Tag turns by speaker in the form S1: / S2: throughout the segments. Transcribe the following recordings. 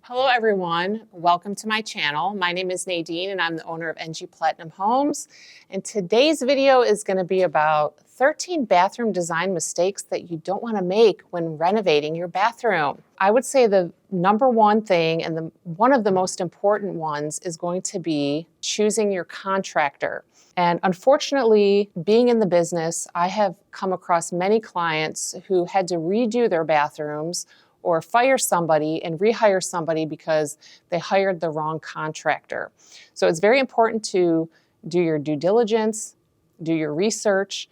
S1: Hello everyone, welcome to my channel. My name is Nadine and I'm the owner of NG Platinum Homes. And today's video is going to be about 13 bathroom design mistakes that you don't want to make when renovating your bathroom. I would say the number one thing and one of the most important ones is going to be choosing your contractor. And unfortunately, being in the business, I have come across many clients who had to redo their bathrooms or fire somebody and rehire somebody because they hired the wrong contractor. So it's very important to do your due diligence, do your research,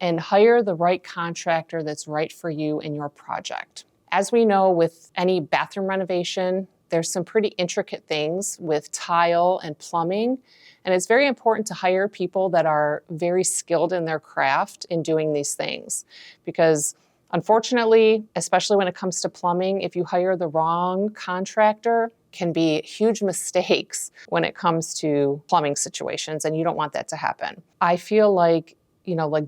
S1: and hire the right contractor that's right for you and your project. As we know, with any bathroom renovation, there's some pretty intricate things with tile and plumbing, and it's very important to hire people that are very skilled in their craft in doing these things, because unfortunately, especially when it comes to plumbing, if you hire the wrong contractor, can be huge mistakes when it comes to plumbing situations, and you don't want that to happen. I feel like,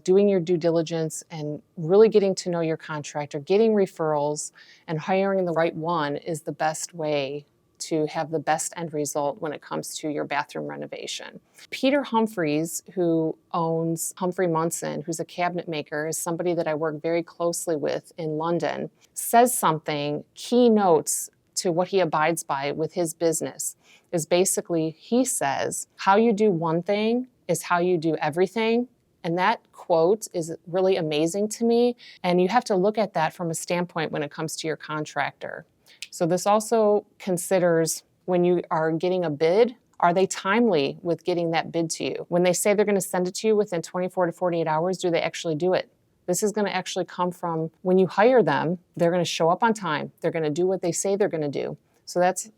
S1: doing your due diligence and really getting to know your contractor, getting referrals, and hiring the right one is the best way to have the best end result when it comes to your bathroom renovation. Peter Humphreys, who owns Humphrey Munson, who's a cabinet maker, is somebody that I work very closely with in London, says something, key notes to what he abides by with his business is basically, he says, how you do one thing is how you do everything. And that quote is really amazing to me. And you have to look at that from a standpoint when it comes to your contractor. So this also considers when you are getting a bid, are they timely with getting that bid to you? When they say they're going to send it to you within 24 to 48 hours, do they actually do it? This is going to actually come from when you hire them, they're going to show up on time. They're going to do what they say they're going to do. So that's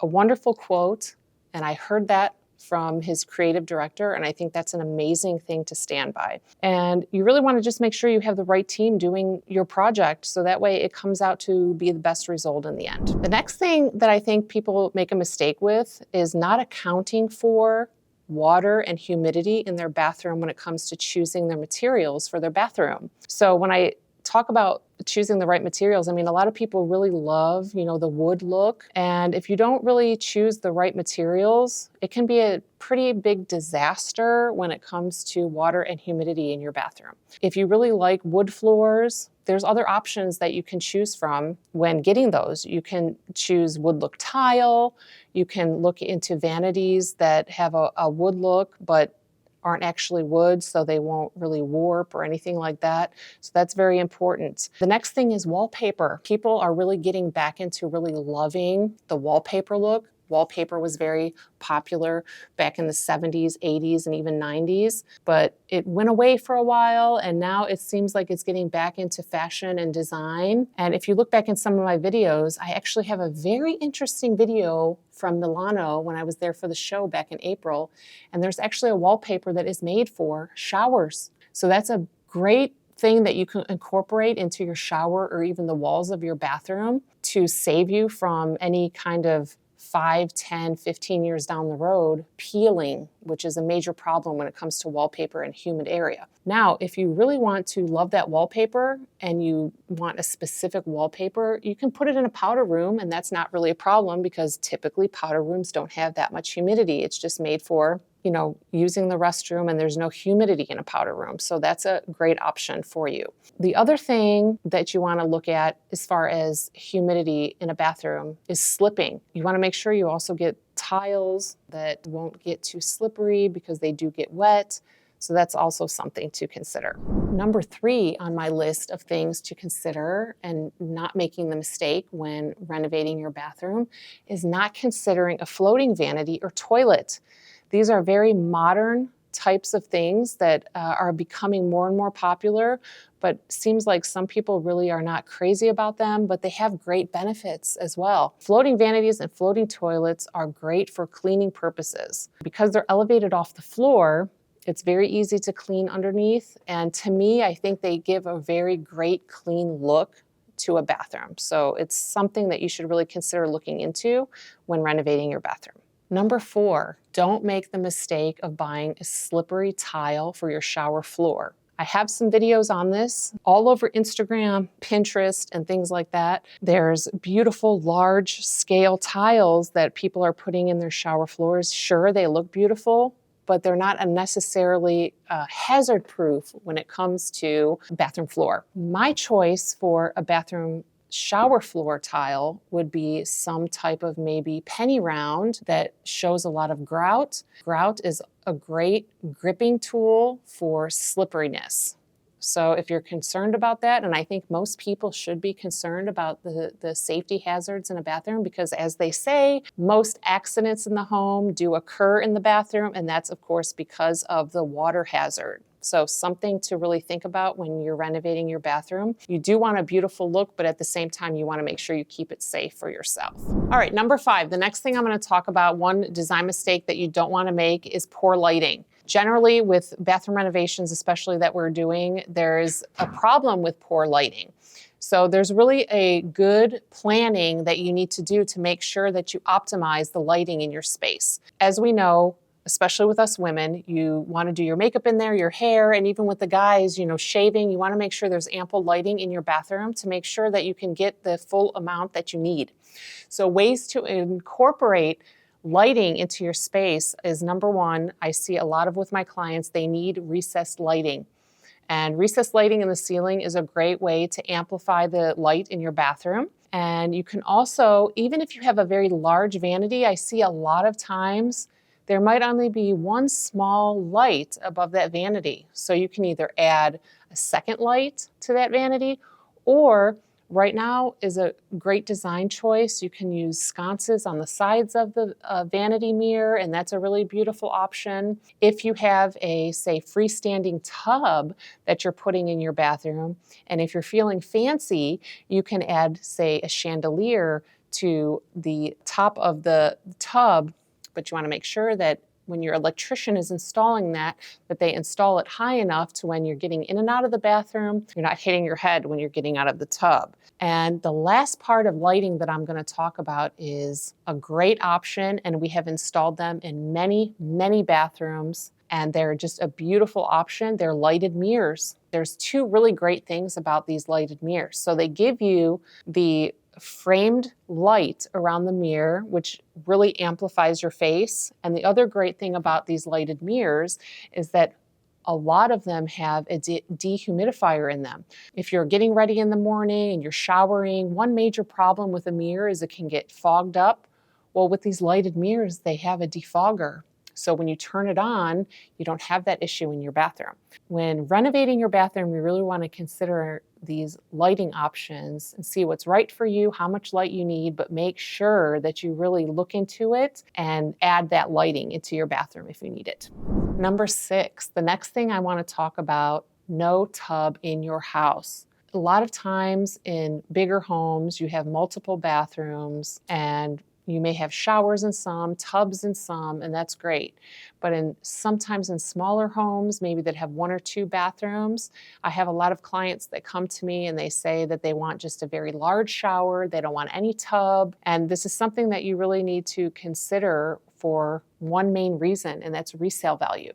S1: a wonderful quote. And I heard that from his creative director, and I think that's an amazing thing to stand by. And you really want to just make sure you have the right team doing your project, so that way it comes out to be the best result in the end. The next thing that I think people make a mistake with is not accounting for water and humidity in their bathroom when it comes to choosing their materials for their bathroom. So when I talk about choosing the right materials, I mean, a lot of people really love, the wood look. And if you don't really choose the right materials, it can be a pretty big disaster when it comes to water and humidity in your bathroom. If you really like wood floors, there's other options that you can choose from when getting those. You can choose wood look tile. You can look into vanities that have a wood look, but aren't actually wood, so they won't really warp or anything like that. So that's very important. The next thing is wallpaper. People are really getting back into really loving the wallpaper look. Wallpaper was very popular back in the 70s, 80s, and even 90s, but it went away for a while, and now it seems like it's getting back into fashion and design. And if you look back in some of my videos, I actually have a very interesting video from Milano when I was there for the show back in April, and there's actually a wallpaper that is made for showers. So that's a great thing that you can incorporate into your shower or even the walls of your bathroom to save you from any kind of 5, 10, 15 years down the road, peeling, which is a major problem when it comes to wallpaper in humid area. Now, if you really want to love that wallpaper and you want a specific wallpaper, you can put it in a powder room, and that's not really a problem because typically powder rooms don't have that much humidity. It's just made for using the restroom, and there's no humidity in a powder room. So that's a great option for you. The other thing that you want to look at as far as humidity in a bathroom is slipping. You want to make sure you also get tiles that won't get too slippery because they do get wet. So that's also something to consider. Number 3 on my list of things to consider and not making the mistake when renovating your bathroom is not considering a floating vanity or toilet. These are very modern types of things that are becoming more and more popular, but seems like some people really are not crazy about them, but they have great benefits as well. Floating vanities and floating toilets are great for cleaning purposes. Because they're elevated off the floor, it's very easy to clean underneath. And to me, I think they give a very great clean look to a bathroom. So it's something that you should really consider looking into when renovating your bathroom. Number 4, don't make the mistake of buying a slippery tile for your shower floor. I have some videos on this all over Instagram, Pinterest, and things like that. There's beautiful large scale tiles that people are putting in their shower floors. Sure, they look beautiful, but they're not necessarily hazard proof when it comes to bathroom floor. My choice for a bathroom shower floor tile would be some type of maybe penny round that shows a lot of grout. Grout is a great gripping tool for slipperiness. So if you're concerned about that, and I think most people should be concerned about the safety hazards in a bathroom, because as they say, most accidents in the home do occur in the bathroom, and that's of course because of the water hazard. So something to really think about when you're renovating your bathroom. You do want a beautiful look, but at the same time, you want to make sure you keep it safe for yourself. All right, number 5, the next thing I'm going to talk about, one design mistake that you don't want to make is poor lighting. Generally, with bathroom renovations, especially that we're doing, there's a problem with poor lighting. So there's really a good planning that you need to do to make sure that you optimize the lighting in your space. As we know, especially with us women, you want to do your makeup in there, your hair, and even with the guys, you know, shaving, you want to make sure there's ample lighting in your bathroom to make sure that you can get the full amount that you need. So ways to incorporate lighting into your space is number 1. I see a lot of with my clients, they need recessed lighting. And recessed lighting in the ceiling is a great way to amplify the light in your bathroom. And you can also, even if you have a very large vanity, I see a lot of times there might only be one small light above that vanity. So you can either add a second light to that vanity, or right now is a great design choice. You can use sconces on the sides of the vanity mirror, and that's a really beautiful option. If you have a, say, freestanding tub that you're putting in your bathroom, and if you're feeling fancy, you can add, say, a chandelier to the top of the tub, but you want to make sure that when your electrician is installing that they install it high enough to when you're getting in and out of the bathroom, you're not hitting your head when you're getting out of the tub. And the last part of lighting that I'm going to talk about is a great option, and we have installed them in many, many bathrooms, and they're just a beautiful option. They're lighted mirrors. There's 2 really great things about these lighted mirrors. So they give you the framed light around the mirror, which really amplifies your face. And the other great thing about these lighted mirrors is that a lot of them have a dehumidifier in them. If you're getting ready in the morning and you're showering, one major problem with a mirror is it can get fogged up. Well, with these lighted mirrors, they have a defogger. So when you turn it on, you don't have that issue in your bathroom. When renovating your bathroom, you really want to consider these lighting options and see what's right for you, how much light you need, but make sure that you really look into it and add that lighting into your bathroom if you need it. Number 6, the next thing I want to talk about, no tub in your house. A lot of times in bigger homes, you have multiple bathrooms, and you may have showers in some, tubs in some, and that's great. But sometimes in smaller homes, maybe that have 1 or 2 bathrooms, I have a lot of clients that come to me and they say that they want just a very large shower, they don't want any tub. And this is something that you really need to consider for one main reason, and that's resale value.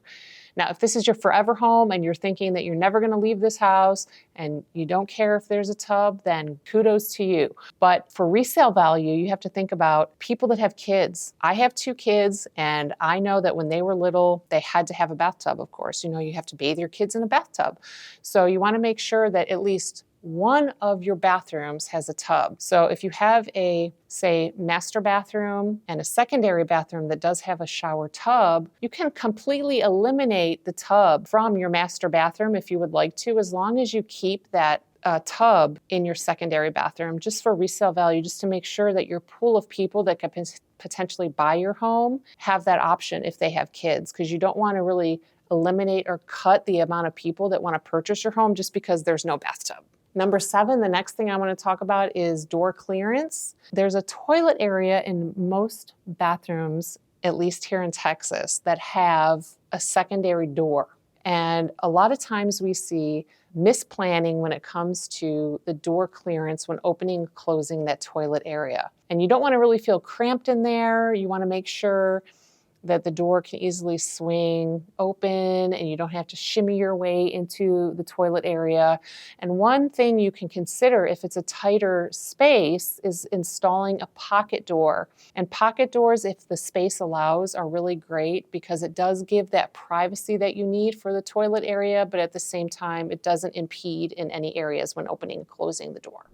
S1: Now, if this is your forever home and you're thinking that you're never going to leave this house and you don't care if there's a tub, then kudos to you. But for resale value, you have to think about people that have kids. I have 2 kids, and I know that when they were little, they had to have a bathtub, of course. You know, you have to bathe your kids in a bathtub. So you want to make sure that at least one of your bathrooms has a tub. So if you have a, say, master bathroom and a secondary bathroom that does have a shower tub, you can completely eliminate the tub from your master bathroom if you would like to, as long as you keep that tub in your secondary bathroom, just for resale value, just to make sure that your pool of people that could potentially buy your home have that option if they have kids, because you don't want to really eliminate or cut the amount of people that want to purchase your home just because there's no bathtub. Number 7, the next thing I want to talk about is door clearance. There's a toilet area in most bathrooms, at least here in Texas, that have a secondary door. And a lot of times we see misplanning when it comes to the door clearance when opening and closing that toilet area. And you don't want to really feel cramped in there. You want to make sure that the door can easily swing open and you don't have to shimmy your way into the toilet area. And one thing you can consider if it's a tighter space is installing a pocket door. And pocket doors, if the space allows, are really great because it does give that privacy that you need for the toilet area, but at the same time, it doesn't impede in any areas when opening and closing the door.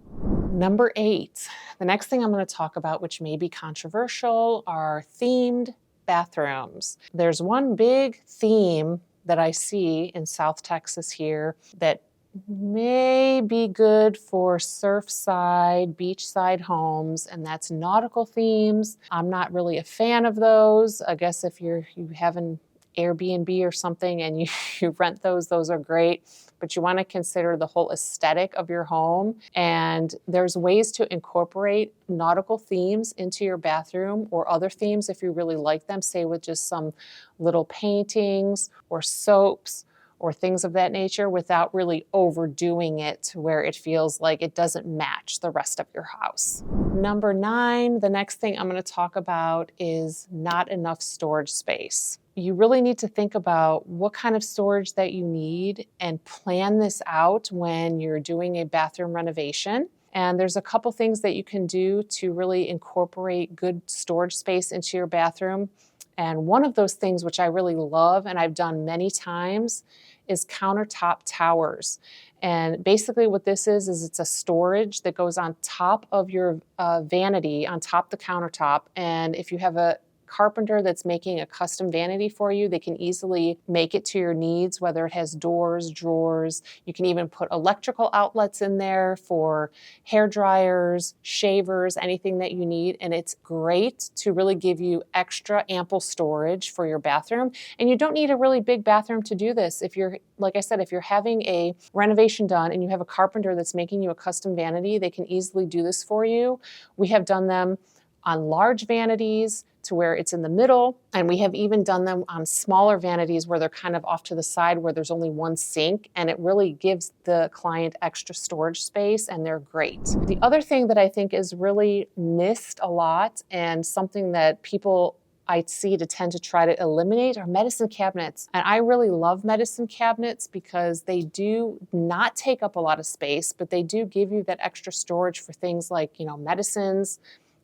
S1: Number 8, the next thing I'm going to talk about, which may be controversial, are themed bathrooms. There's one big theme that I see in South Texas here that may be good for surfside, beachside homes, and that's nautical themes. I'm not really a fan of those. I guess if you have an Airbnb or something and you rent those are great. But you want to consider the whole aesthetic of your home. And there's ways to incorporate nautical themes into your bathroom or other themes if you really like them, say with just some little paintings or soaps or things of that nature without really overdoing it to where it feels like it doesn't match the rest of your house. Number 9, the next thing I'm going to talk about is not enough storage space. You really need to think about what kind of storage that you need and plan this out when you're doing a bathroom renovation. And there's a couple things that you can do to really incorporate good storage space into your bathroom. And one of those things, which I really love and I've done many times, is countertop towers. And basically what this is it's a storage that goes on top of your vanity, on top of the countertop. And if you have a carpenter that's making a custom vanity for you, they can easily make it to your needs, whether it has doors, drawers. You can even put electrical outlets in there for hair dryers, shavers, anything that you need. And it's great to really give you extra ample storage for your bathroom. And you don't need a really big bathroom to do this. If you're, like I said, if you're having a renovation done and you have a carpenter that's making you a custom vanity, they can easily do this for you. We have done them on large vanities to where it's in the middle, and we have even done them on smaller vanities where they're kind of off to the side where there's only one sink, and it really gives the client extra storage space, and they're great. The other thing that I think is really missed a lot and something that people I see to tend to try to eliminate are medicine cabinets. And I really love medicine cabinets because they do not take up a lot of space, but they do give you that extra storage for things like, medicines,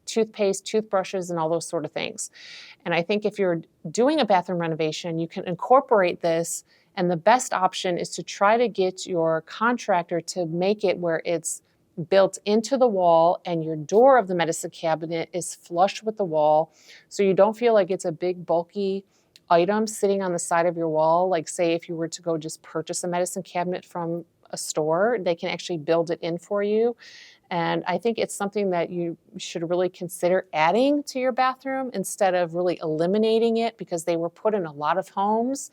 S1: toothpaste, toothbrushes, and all those sort of things. And I think if you're doing a bathroom renovation, you can incorporate this. And the best option is to try to get your contractor to make it where it's built into the wall and your door of the medicine cabinet is flush with the wall. So you don't feel like it's a big bulky item sitting on the side of your wall. Like say if you were to go just purchase a medicine cabinet from a store, they can actually build it in for you. And I think it's something that you should really consider adding to your bathroom instead of really eliminating it, because they were put in a lot of homes.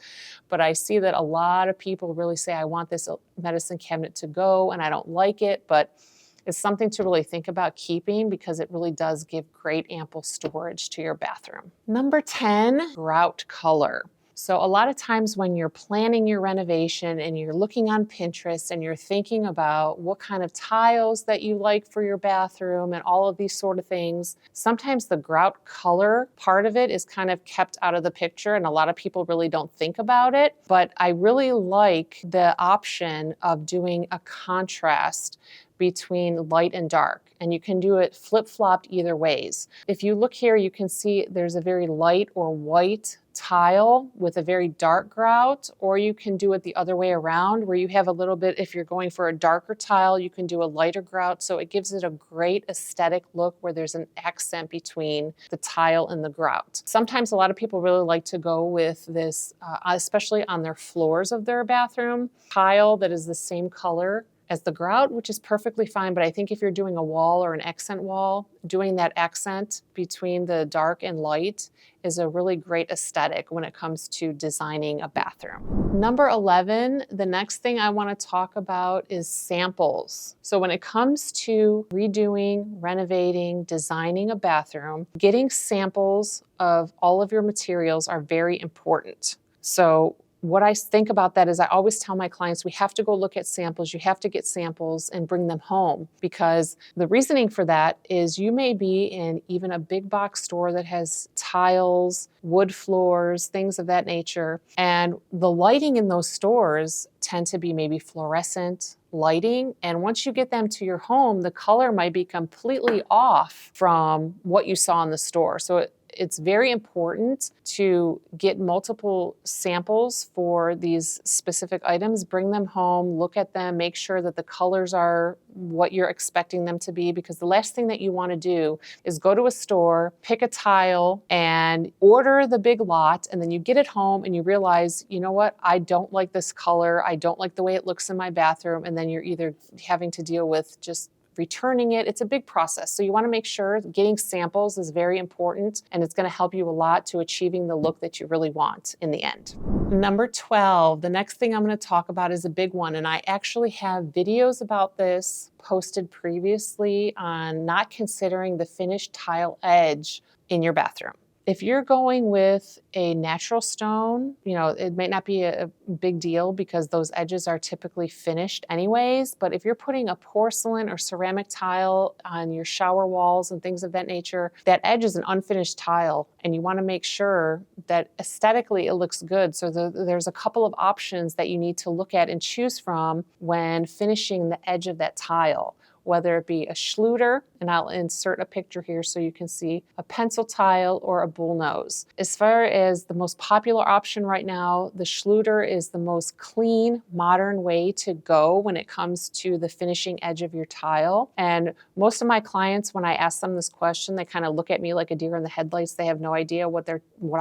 S1: But I see that a lot of people really say, I want this medicine cabinet to go and I don't like it, but it's something to really think about keeping because it really does give great ample storage to your bathroom. Number 10, Grout Color. So a lot of times when you're planning your renovation and you're looking on Pinterest and you're thinking about what kind of tiles that you like for your bathroom and all of these sort of things, sometimes the grout color part of it is kind of kept out of the picture and a lot of people really don't think about it. But I really like the option of doing a contrast between light and dark, and you can do it flip-flopped either ways. If you look here, you can see there's a very light or white tile with a very dark grout, or you can do it the other way around where you have a little bit, if you're going for a darker tile, you can do a lighter grout. So it gives it a great aesthetic look where there's an accent between the tile and the grout. Sometimes a lot of people really like to go with this, especially on their floors of their bathroom, tile that is the same color as the grout, which is perfectly fine. But I think if you're doing a wall or an accent wall, doing that accent between the dark and light is a really great aesthetic when it comes to designing a bathroom. Number 11, the next thing I want to talk about is samples. So when it comes to redoing, renovating, designing a bathroom, getting samples of all of your materials are very important. So what I think about that is I always tell my clients, we have to go look at samples. You have to get samples and bring them home, because the reasoning for that is you may be in even a big box store that has tiles, wood floors, things of that nature. And the lighting in those stores tend to be maybe fluorescent lighting. And once you get them to your home, the color might be completely off from what you saw in the store. So it's very important to get multiple samples for these specific items, bring them home, look at them, make sure that the colors are what you're expecting them to be, because the last thing that you want to do is go to a store, pick a tile, and order the big lot, and then you get it home and you realize, you know what, I don't like this color, I don't like the way it looks in my bathroom, and then you're either having to deal with just returning it. It's a big process. So you want to make sure getting samples is very important, and it's going to help you a lot to achieving the look that you really want in the end. Number 12, the next thing I'm going to talk about is a big one, and I actually have videos about this posted previously on not considering the finished tile edge in your bathroom. If you're going with a natural stone, you know, it may not be a big deal because those edges are typically finished anyways. But if you're putting a porcelain or ceramic tile on your shower walls and things of that nature, that edge is an unfinished tile, and you want to make sure that aesthetically it looks good. So there's a couple of options that you need to look at and choose from when finishing the edge of that tile, whether it be a Schluter, and I'll insert a picture here so you can see, a pencil tile, or a bullnose. As far as the most popular option right now, the Schluter is the most clean, modern way to go when it comes to the finishing edge of your tile. And most of my clients, when I ask them this question, they kind of look at me like a deer in the headlights. They have no idea what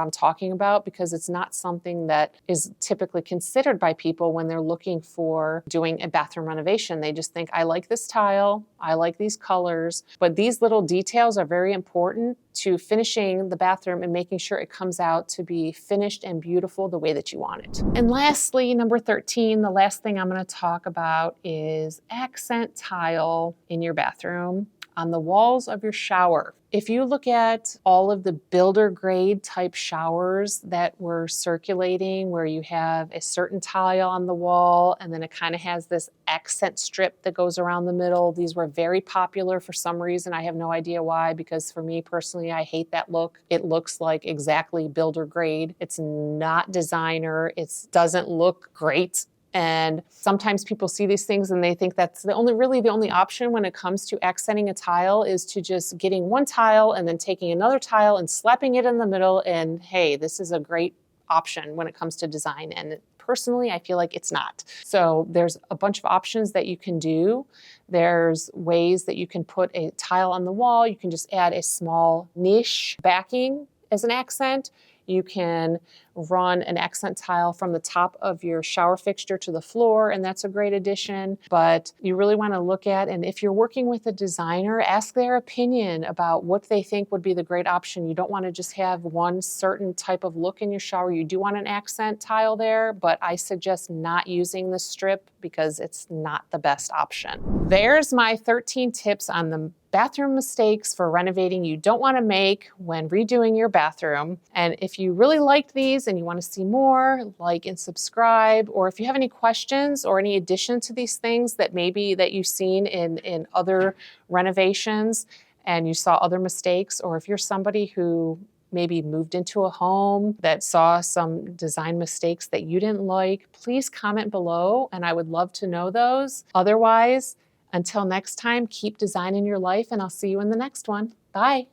S1: I'm talking about, because it's not something that is typically considered by people when they're looking for doing a bathroom renovation. They just think, I like this tile, I like these colors, but these little details are very important to finishing the bathroom and making sure it comes out to be finished and beautiful the way that you want it. And lastly, number 13, the last thing I'm going to talk about is accent tile in your bathroom on the walls of your shower. If you look at all of the builder grade type showers that were circulating, where you have a certain tile on the wall and then it kind of has this accent strip that goes around the middle, these were very popular for some reason. I have no idea why, because for me personally, I hate that look. It looks like exactly builder grade. It's not designer. It doesn't look great. And sometimes people see these things and they think that's really the only option when it comes to accenting a tile, is to just getting one tile and then taking another tile and slapping it in the middle. And hey, this is a great option when it comes to design. And personally, I feel like it's not. So there's a bunch of options that you can do. There's ways that you can put a tile on the wall. You can just add a small niche backing as an accent. You can run an accent tile from the top of your shower fixture to the floor, and that's a great addition. But you really want to look at, and if you're working with a designer, ask their opinion about what they think would be the great option. You don't want to just have one certain type of look in your shower. You do want an accent tile there, but I suggest not using the strip because it's not the best option. There's my 13 tips on the bathroom mistakes for renovating you don't want to make when redoing your bathroom. And if you really liked these and you want to see more, like and subscribe. Or if you have any questions or any addition to these things that maybe that you've seen in other renovations and you saw other mistakes, or if you're somebody who maybe moved into a home that saw some design mistakes that you didn't like, please comment below and I would love to know those. Otherwise, until next time, keep designing your life, and I'll see you in the next one. Bye.